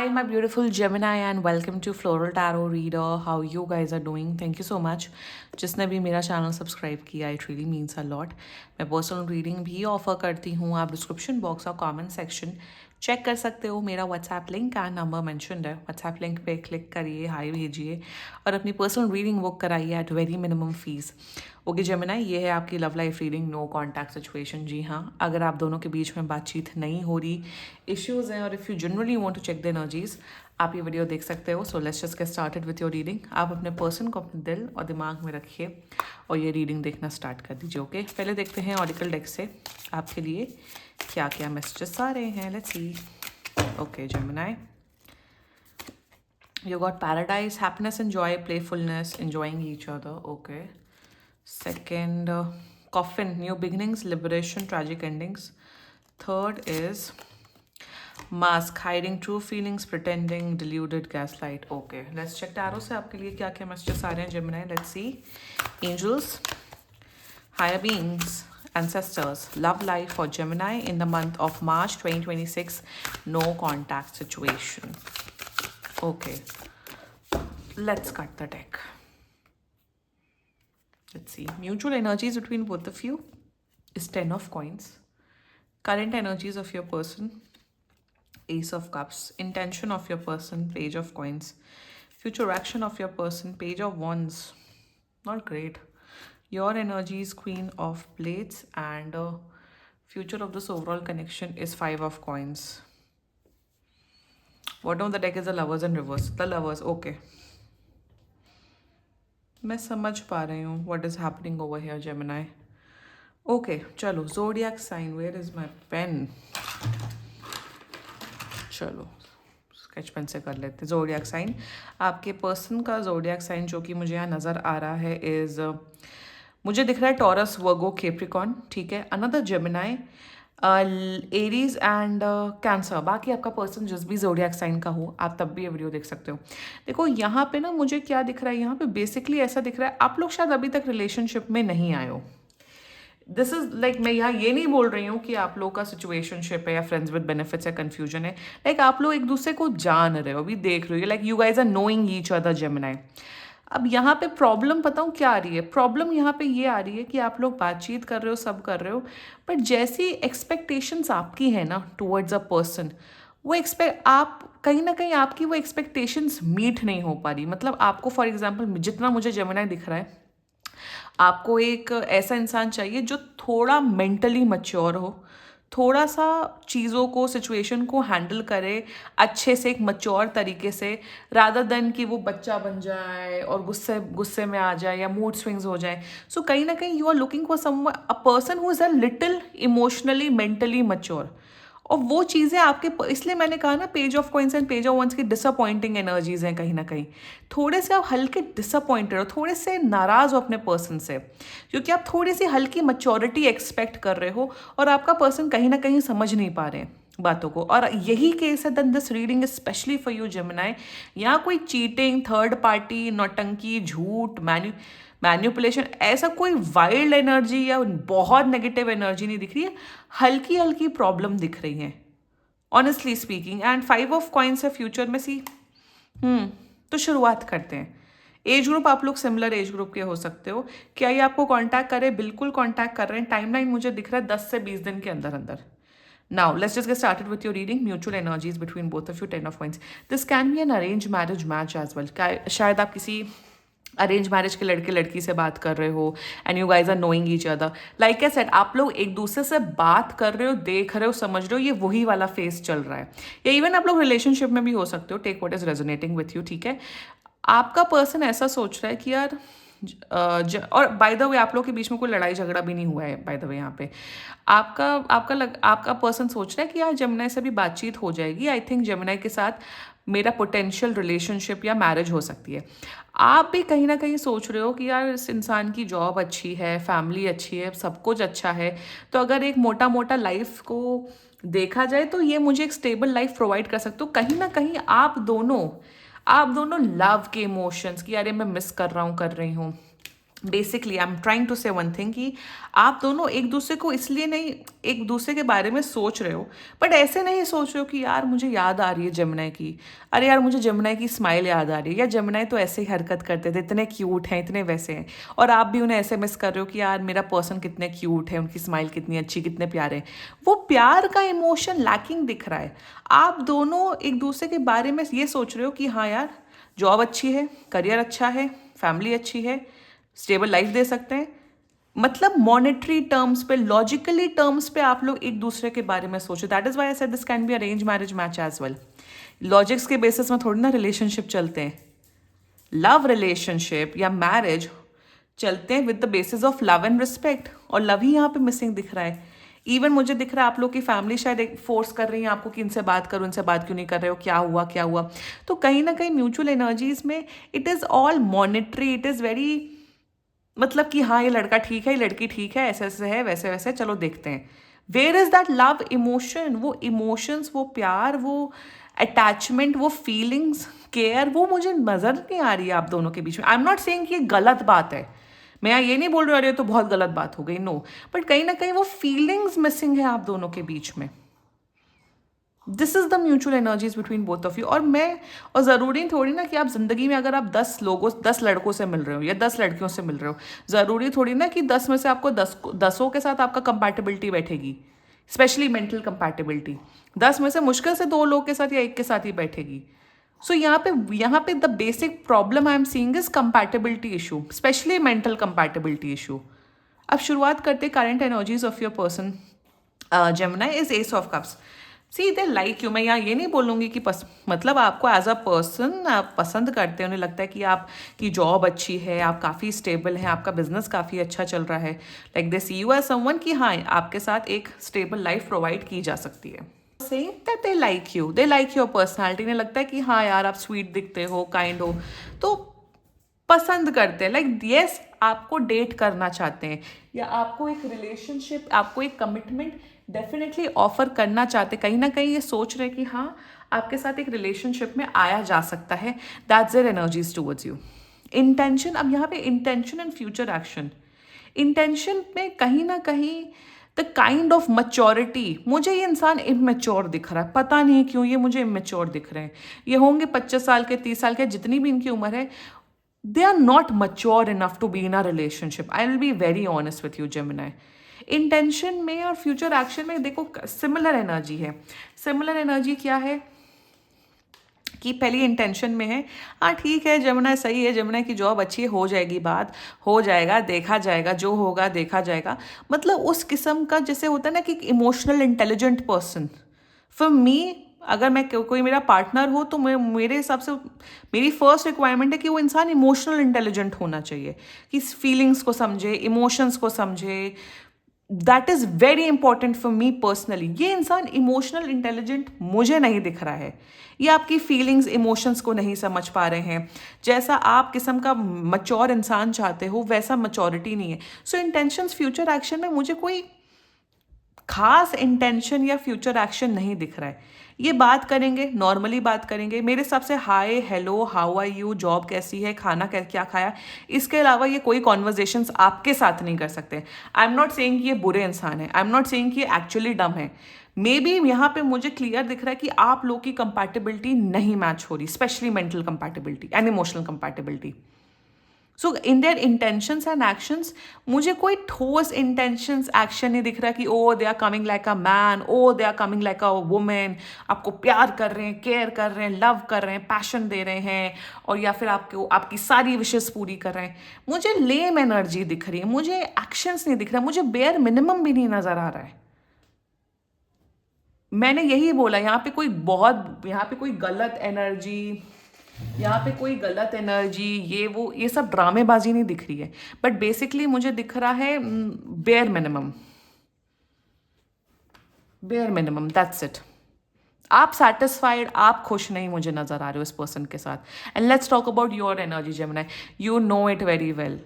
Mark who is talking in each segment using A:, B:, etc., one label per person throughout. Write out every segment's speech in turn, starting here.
A: Hi, my beautiful Gemini, and welcome to Floral Tarot Reader. How you guys are doing? Thank you so much. जिसने भी मेरा channel subscribe किया, it really means a lot. मैं personal reading भी offer करती हूँ. आप description box और कमेंट सेक्शन चेक कर सकते हो. मेरा WhatsApp link and number mentioned है. व्हाट्सएप लिंक पे क्लिक करिए, हाई भेजिए और अपनी पर्सनल रीडिंग बुक कराइए at very minimum fees. Okay Gemini, ये है आपकी love life reading, no contact situation. जी हाँ, अगर आप दोनों के बीच में बातचीत नहीं हो रही, इश्यूज हैं, और if you generally want to check the energies, आप ये वीडियो देख सकते हो. So let's just get started with your reading. आप अपने पर्सन को अपने दिल और दिमाग में रखिए और ये रीडिंग देखना स्टार्ट कर दीजिए. ओके, पहले देखते हैं ऑरिकल डेक से आपके लिए क्या क्या मैसेजेस आ रहे हैं. Let's see. Okay Gemini, you got paradise, happiness and joy, playfulness, enjoying each other. Okay. Second, coffin, new beginnings, liberation, tragic endings. Third is mask, hiding true feelings, pretending, deluded, gaslight. Okay, let's check tarot से आपके लिए क्या क्या messages आ रहे हैं Gemini. Let's see. Angels, higher beings, ancestors, love life for Gemini in the month of March 2026. No contact situation. Okay, let's cut the deck. Let's see. Mutual energies between both of you is 10 of coins. Current energies of your person, Ace of Cups. Intention of your person, Page of Coins. Future action of your person, Page of Wands. Not great. Your energies, Queen of Blades. And future of this overall connection is Five of Coins. Bottom of the deck is the Lovers in reverse. The Lovers, okay. मैं समझ पा रही हूँ what is happening over here, Gemini. Okay, चलो. Zodiac sign, where is my pen? चलो sketch pen से कर लेते. Zodiac sign, आपके पर्सन का Zodiac sign जो कि मुझे यहाँ नज़र आ रहा है is मुझे दिख रहा है टॉरस, वर्गो, केप्रिकॉन. ठीक है. Another Gemini, Aries and cancer. बाकी आपका पर्सन जिस भी जोडियाक साइन का हो, आप तब भी ये वीडियो देख सकते हो. देखो यहाँ पे ना मुझे क्या दिख रहा है, यहाँ पे बेसिकली ऐसा दिख रहा है आप लोग शायद अभी तक रिलेशनशिप में नहीं आए हो. दिस इज लाइक, मैं यहाँ ये नहीं बोल रही हूँ कि आप लोग का सिचुएशनशिप है या फ्रेंड्स विद बेनिफिट्स या कंफ्यूजन है. लाइक आप लोग एक दूसरे को जान रहे हो, अभी देख रहे हो. Like you guys are knowing each other Gemini. अब यहाँ पे प्रॉब्लम बताऊँ क्या आ रही है. प्रॉब्लम यहाँ पे ये आ रही है कि आप लोग बातचीत कर रहे हो, सब कर रहे हो, बट जैसी एक्सपेक्टेशंस आपकी है ना टुवर्ड्स अ पर्सन, वो एक्सपेक्ट आप कहीं ना कहीं आपकी वो एक्सपेक्टेशंस मीट नहीं हो पा रही. मतलब आपको फॉर एग्जांपल जितना मुझे जेमिनाई दिख रहा है, आपको एक ऐसा इंसान चाहिए जो थोड़ा मेंटली मैच्योर हो, थोड़ा सा चीज़ों को, सिचुएशन को हैंडल करे अच्छे से, एक मैच्योर तरीके से, रादर देन कि वो बच्चा बन जाए और गुस्से गुस्से में आ जाए या मूड स्विंग्स हो जाए. सो कहीं ना कहीं you are looking for some a person who is a little emotionally mentally mature. और वो चीज़ें आपके, इसलिए मैंने कहा ना page of coins and page of wands की डिसअपॉइंटिंग एनर्जीज हैं कहीं ना कहीं. थोड़े से आप हल्के डिसअपॉइंटेड हो, थोड़े से नाराज़ हो अपने पर्सन से, क्योंकि आप थोड़ी सी हल्की मैच्योरिटी एक्सपेक्ट कर रहे हो और आपका पर्सन कहीं ना कहीं समझ नहीं पा रहे हैं बातों को. और यही केस है. Then this reading is specially for you Gemini. यहाँ कोई चीटिंग, थर्ड पार्टी, नौटंकी, झूठ, मैन्युपुलेशन, ऐसा कोई वाइल्ड एनर्जी या बहुत नेगेटिव एनर्जी नहीं दिख रही है. हल्की हल्की प्रॉब्लम दिख रही है honestly speaking. And five of coins है फ्यूचर में. सी तो शुरुआत करते हैं. एज ग्रुप, आप लोग सिमिलर एज ग्रुप के हो सकते हो. क्या ये आपको कांटेक्ट करे? बिल्कुल कांटेक्ट कर रहे हैं. टाइमलाइन मुझे दिख रहा है 10 से 20 दिन के अंदर अंदर. Now, let's just get started with your reading. Mutual energies between both of you, 10 of coins. This can be an arranged marriage match as well. शायद आप किसी अरेंज मैरिज के लड़के लड़की से बात कर रहे हो and you guys are knowing each other. Like I said, आप लोग एक दूसरे से बात कर रहे हो, देख रहे हो, समझ रहे हो. ये वही वाला फेज चल रहा है. या इवन आप लोग रिलेशनशिप में भी हो सकते हो. Take what is resonating with you. ठीक है. आपका पर्सन ऐसा सोच रहा है कि यार और बाय द वे आप लोग के बीच में कोई लड़ाई झगड़ा भी नहीं हुआ है बाय द वे. यहाँ पे आपका पर्सन सोच रहा है कि यार जेमिनाई से भी बातचीत हो जाएगी. आई थिंक जेमिनाई के साथ मेरा पोटेंशियल रिलेशनशिप या मैरिज हो सकती है. आप भी कहीं ना कहीं सोच रहे हो कि यार इस इंसान की जॉब अच्छी है, फैमिली अच्छी है, सब कुछ अच्छा है, तो अगर एक मोटा मोटा लाइफ को देखा जाए तो ये मुझे एक स्टेबल लाइफ प्रोवाइड कर सकते हो. कहीं ना कहीं आप दोनों लव के इमोशंस की, अरे मैं मिस कर रहा हूँ, कर रही हूँ, basically I am trying to say one thing कि आप दोनों एक दूसरे को इसलिए नहीं, एक दूसरे के बारे में सोच रहे हो, बट ऐसे नहीं सोच रहे हो कि यार मुझे याद आ रही है जमुना की, अरे यार मुझे जमुना की स्माइल याद आ रही है, या जमुना तो ऐसे ही हरकत करते थे, इतने क्यूट हैं, इतने वैसे हैं, और आप भी उन्हें ऐसे मिस कर रहे हो कि यार मेरा पर्सन कितने क्यूट है, उनकी स्माइल कितनी अच्छी, कितने प्यारे हैं। वो प्यार का इमोशन लैकिंग दिख रहा है। आप दोनों एक दूसरे के बारे में ये सोच रहे हो कि हाँ यार जॉब अच्छी है, करियर अच्छा है, फैमिली अच्छी है, स्टेबल लाइफ दे सकते हैं, मतलब मॉनेटरी टर्म्स पे, लॉजिकली टर्म्स पे आप लोग एक दूसरे के बारे में सोचो। That is why I said this can be arrange marriage match as well. Logics के बेसिस में थोड़ी ना रिलेशनशिप चलते हैं। लव रिलेशनशिप या मैरिज चलते हैं with the basis of love and respect, और लव ही यहाँ पे मिसिंग दिख रहा है। इवन मुझे दिख रहा है आप लोग की फैमिली शायद एक फोर्स कर रही है आपको कि इनसे बात करो, इनसे बात क्यों नहीं कर रहे हो, क्या हुआ क्या हुआ। तो कहीं ना कहीं म्यूचुअल एनर्जीज में it is all monetary, it is very, मतलब कि हाँ ये लड़का ठीक है, ये लड़की ठीक है, ऐसे ऐसे है, वैसे वैसे, चलो देखते हैं। Where is that love emotion, वो इमोशंस, वो प्यार, वो अटैचमेंट, वो फीलिंग्स, केयर, वो मुझे नजर नहीं आ रही है आप दोनों के बीच में। आई एम नॉट सेइंग कि ये गलत बात है, मैं यहाँ ये नहीं बोल रही अरे तो बहुत गलत बात हो गई, नो, बट कहीं ना कहीं वो फीलिंग्स मिसिंग है आप दोनों के बीच में। This is the mutual energies between both of you. और ज़रूरी थोड़ी ना कि आप ज़िंदगी में अगर आप 10 लड़कों से मिल रहे हो या 10 लड़कियों से मिल रहे हो, ज़रूरी थोड़ी ना कि 10 में से आपको 10 के साथ आपका कंपैटिबिलिटी बैठेगी, स्पेशली मेंटल कंपैटिबिलिटी। 10 में से मुश्किल से 2 लोग के साथ या एक के साथ ही बैठेगी। सो यहाँ पे the basic problem I am seeing is compatibility issue, specially mental compatibility issue. अब शुरुआत करते current energies of your person. Gemini is ace of cups. See they like you. मैं यहाँ ये नहीं बोलूँगी कि मतलब आपको एज अ पर्सन आप पसंद करते हैं, उन्हें लगता है कि आपकी जॉब अच्छी है, आप काफ़ी स्टेबल हैं, आपका बिजनेस काफ़ी अच्छा चल रहा है, like they see you as someone कि हाँ आपके साथ एक स्टेबल लाइफ प्रोवाइड की जा सकती है। Same that they like you, they like your personality. ने लगता है कि हाँ यार आप स्वीट दिखते हो, काइंड हो, तो पसंद करते हैं, लाइक यस आपको डेट करना चाहते हैं, या आपको एक रिलेशनशिप, आपको एक कमिटमेंट डेफिनेटली ऑफर करना चाहते हैं। कहीं ना कहीं ये सोच रहे हैं कि हाँ आपके साथ एक रिलेशनशिप में आया जा सकता है। That's their energies towards you. Intention, अब यहाँ पे intention and future action. Intention में कहीं ना कहीं द काइंड ऑफ मच्योरिटी, मुझे ये इंसान इमेच्योर दिख रहा है, पता नहीं क्यों ये मुझे इमेच्योर दिख रहे हैं। ये होंगे 25 साल के, 30 साल के, जितनी भी इनकी उम्र है, they are not mature enough to be in a relationship. I will be very honest with you, Gemini. Intention में और फ्यूचर एक्शन में देखो सिमिलर एनर्जी है। सिमिलर एनर्जी क्या है कि पहली इंटेंशन में है हाँ ठीक है जमुना सही है, जमुना की जॉब अच्छी है, हो जाएगी, बात हो जाएगा, देखा जाएगा, जो होगा देखा जाएगा। मतलब उस किस्म का जैसे होता है ना कि emotional intelligent person. For me, अगर मैं कोई मेरा पार्टनर हो तो मैं, मेरे हिसाब से मेरी फर्स्ट रिक्वायरमेंट है कि वो इंसान इमोशनल इंटेलिजेंट होना चाहिए, कि फीलिंग्स को समझे, इमोशंस को समझे। That is very important for me personally. ये इंसान इमोशनल इंटेलिजेंट मुझे नहीं दिख रहा है। ये आपकी फीलिंग्स, इमोशंस को नहीं समझ पा रहे हैं। जैसा आप किस्म का मच्योर इंसान चाहते हो वैसा मच्योरिटी नहीं है। सो इंटेंशंस फ्यूचर एक्शन में मुझे कोई खास इंटेंशन या फ्यूचर एक्शन नहीं दिख रहा है। ये बात करेंगे, नॉर्मली बात करेंगे, मेरे हिसाब से hi hello how are you, job कैसी है, खाना क्या खाया, इसके अलावा ये कोई कॉन्वर्जेशंस आपके साथ नहीं कर सकते। आई एम नॉट सेइंग कि ये बुरे इंसान है, आई एम नॉट सेइंग कि ये एक्चुअली डम है। मे बी यहाँ पे मुझे क्लियर दिख रहा है कि आप लोग की कंपैटिबिलिटी नहीं मैच हो रही, specially mental compatibility and emotional compatibility. So in their intentions and actions मुझे कोई ठोस इंटेंशंस एक्शन नहीं दिख रहा कि oh they are coming like a man, oh they are coming like a woman, आपको प्यार कर रहे हैं, केयर कर रहे हैं, लव कर रहे हैं, पैशन दे रहे हैं, और या फिर आपको आपकी सारी विशेष पूरी कर रहे हैं। मुझे लेम एनर्जी दिख रही है, मुझे एक्शंस नहीं दिख रहा, मुझे बेयर मिनिमम भी नहीं नजर आ रहा है। मैंने यही बोला यहाँ पे कोई गलत एनर्जी, यहाँ पे कोई गलत एनर्जी, ये सब ड्रामेबाजी नहीं दिख रही है, बट बेसिकली मुझे दिख रहा है bare minimum, bare minimum, that's it. आप सेटिस्फाइड, आप खुश नहीं मुझे नजर आ रहे हो इस पर्सन के साथ। And let's talk about your energy Gemini, you know it very well.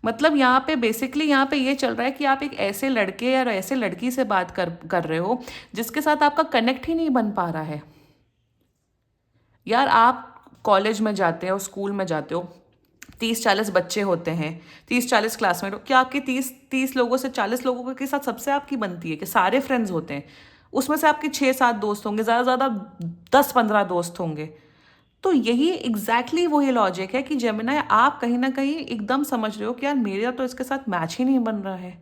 A: मतलब यहाँ पे बेसिकली यहाँ पे ये चल रहा है कि आप एक ऐसे लड़के या ऐसे लड़की से बात कर रहे हो जिसके साथ आपका कनेक्ट ही नहीं बन पा रहा है। यार आप कॉलेज में जाते हो, स्कूल में जाते हो, 30-40 बच्चे होते हैं, 30-40 क्लासमेट हो, क्या आपके 30 लोगों से 40 लोगों के साथ सबसे आपकी बनती है कि सारे फ्रेंड्स होते हैं? उसमें से आपके 6-7 दोस्त होंगे, ज़्यादा ज़्यादा 10-15 दोस्त होंगे। तो यही एग्जैक्टली वही लॉजिक है कि जेमिनी आप कहीं ना कहीं एकदम समझ रहे हो कि यार मेरा तो इसके साथ मैच ही नहीं बन रहा है,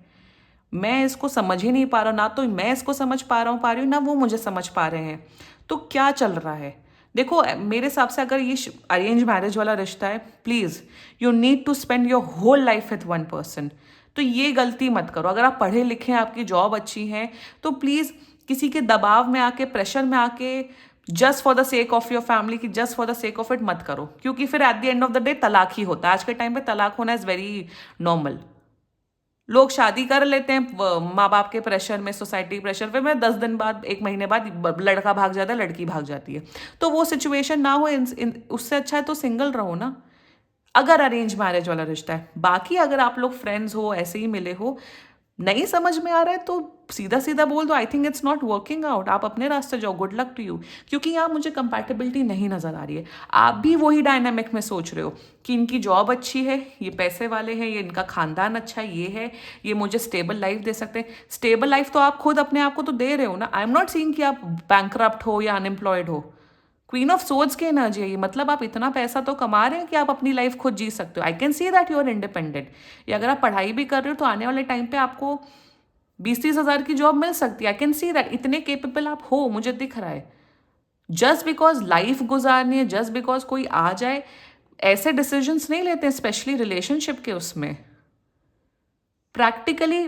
A: मैं इसको समझ ही नहीं पा रहा हूँ, ना तो मैं इसको समझ पा रही हूँ, ना वो मुझे समझ पा रहे हैं। तो क्या चल रहा है? देखो मेरे हिसाब से अगर ये अरेंज मैरिज वाला रिश्ता है, please you need to spend your whole life with one person. तो ये गलती मत करो। अगर आप पढ़े लिखे हैं, आपकी जॉब अच्छी है, तो प्लीज़ किसी के दबाव में आके, प्रेशर में आके, just for the sake of your family की just for the sake of it मत करो, क्योंकि फिर at the end of the day तलाक ही होता है। आज के टाइम पे तलाक होना इज़ वेरी नॉर्मल। लोग शादी कर लेते हैं माँ बाप के प्रेशर में, सोसाइटी प्रेशर पे, मैं 10 दिन बाद, 1 महीने बाद लड़का भाग जाता है, लड़की भाग जाती है। तो वो सिचुएशन ना हो, उससे अच्छा है तो सिंगल रहो ना, अगर अरेंज मैरिज वाला रिश्ता है। बाकी अगर आप लोग फ्रेंड्स हो, ऐसे ही मिले हो, नहीं समझ में आ रहा है तो सीधा सीधा बोल दो, I think it's not working out, आप अपने रास्ते जाओ, गुड लक टू यू। क्योंकि यहाँ मुझे कंपैटिबिलिटी नहीं नजर आ रही है। आप भी वही डायनामिक में सोच रहे हो कि इनकी जॉब अच्छी है, ये पैसे वाले हैं, ये इनका खानदान अच्छा है, ये मुझे स्टेबल लाइफ दे सकते हैं। स्टेबल लाइफ तो आप खुद अपने आप को तो दे रहे हो ना। आई एम नॉट सीइंग कि आप बैंकरप्ट हो या अनएम्प्लॉयड हो। क्वीन ऑफ सोर्ड्स की एनर्जी है ये, मतलब आप इतना पैसा तो कमा रहे हैं कि आप अपनी लाइफ खुद जी सकते हो। I can see that you are independent. या अगर आप पढ़ाई भी कर रहे हो तो आने वाले टाइम पे आपको 20-30 हज़ार की जॉब मिल सकती है। आई कैन सी दैट, इतने केपेबल आप हो, मुझे दिख रहा है। जस्ट बिकॉज लाइफ गुजारनी है, जस्ट बिकॉज कोई आ जाए, ऐसे डिसीजंस नहीं लेते, स्पेशली रिलेशनशिप के उसमें। Practically,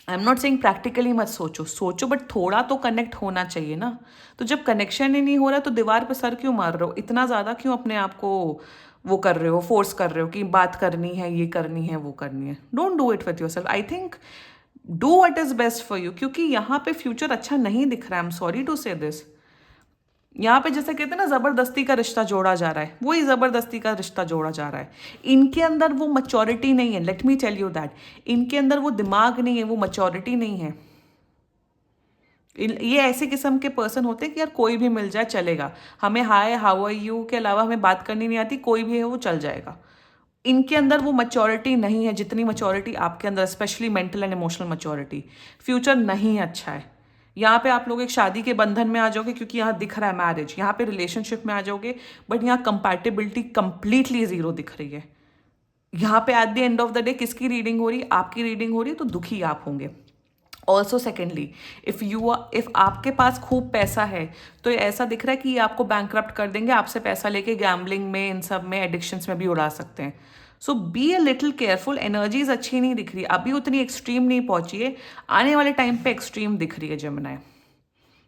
A: I am not saying practically मत सोचो, सोचो बट थोड़ा तो कनेक्ट होना चाहिए ना। तो जब कनेक्शन ही नहीं हो रहा तो दीवार पे सर क्यों मार रहे हो? इतना ज़्यादा क्यों अपने आप को वो कर रहे हो, फोर्स कर रहे हो कि बात करनी है, ये करनी है, वो करनी है? Don't do it with your self. I think do what is best for you, क्योंकि यहाँ पे फ्यूचर अच्छा नहीं दिख रहा है। आई एम सॉरी टू से दिस। यहाँ पे जैसे कहते हैं ना, जबरदस्ती का रिश्ता जोड़ा जा रहा है, वही जबरदस्ती का रिश्ता जोड़ा जा रहा है। इनके अंदर वो मैच्योरिटी नहीं है, let me tell you that. इनके अंदर वो दिमाग नहीं है, वो मैच्योरिटी नहीं है। ये ऐसे किस्म के पर्सन होते हैं कि यार कोई भी मिल जाए चलेगा, हमें हाय हाउ आर यू के अलावा हमें बात करनी नहीं आती, कोई भी है वो चल जाएगा। इनके अंदर वो मैच्योरिटी नहीं है जितनी मैच्योरिटी आपके अंदर, specially mental and emotional maturity. Future नहीं अच्छा है। यहाँ पे आप लोग एक शादी के बंधन में आ जाओगे क्योंकि यहाँ दिख रहा है मैरिज, यहाँ पे रिलेशनशिप में आ जाओगे, बट यहाँ कंपैटिबिलिटी कंप्लीटली जीरो दिख रही है। यहाँ पे eight the end of the day किसकी रीडिंग हो रही? आपकी रीडिंग हो रही है, तो दुखी आप होंगे। ऑल्सो सेकेंडली, इफ आपके पास खूब पैसा है तो ये ऐसा दिख रहा है कि ये आपको बैंकरप्ट कर देंगे, आपसे पैसा लेके गैम्बलिंग में, इन सब में, एडिक्शंस में भी उड़ा सकते हैं। So be a little careful. Energies अच्छी नहीं दिख रही, अभी उतनी एक्सट्रीम नहीं पहुंची है, आने वाले टाइम पे एक्सट्रीम दिख रही है जेमिनी।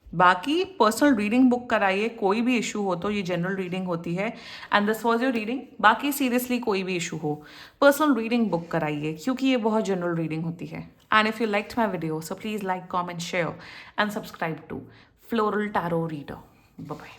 A: बाकी पर्सनल रीडिंग बुक कराइए, कोई भी इशू हो तो, ये जनरल रीडिंग होती है and this was your reading. बाकी सीरियसली कोई भी इशू हो, पर्सनल रीडिंग बुक कराइए, क्योंकि ये बहुत जनरल रीडिंग होती है। And if you liked my video, so please like, comment, share and subscribe to floral tarot reader. Bye bye.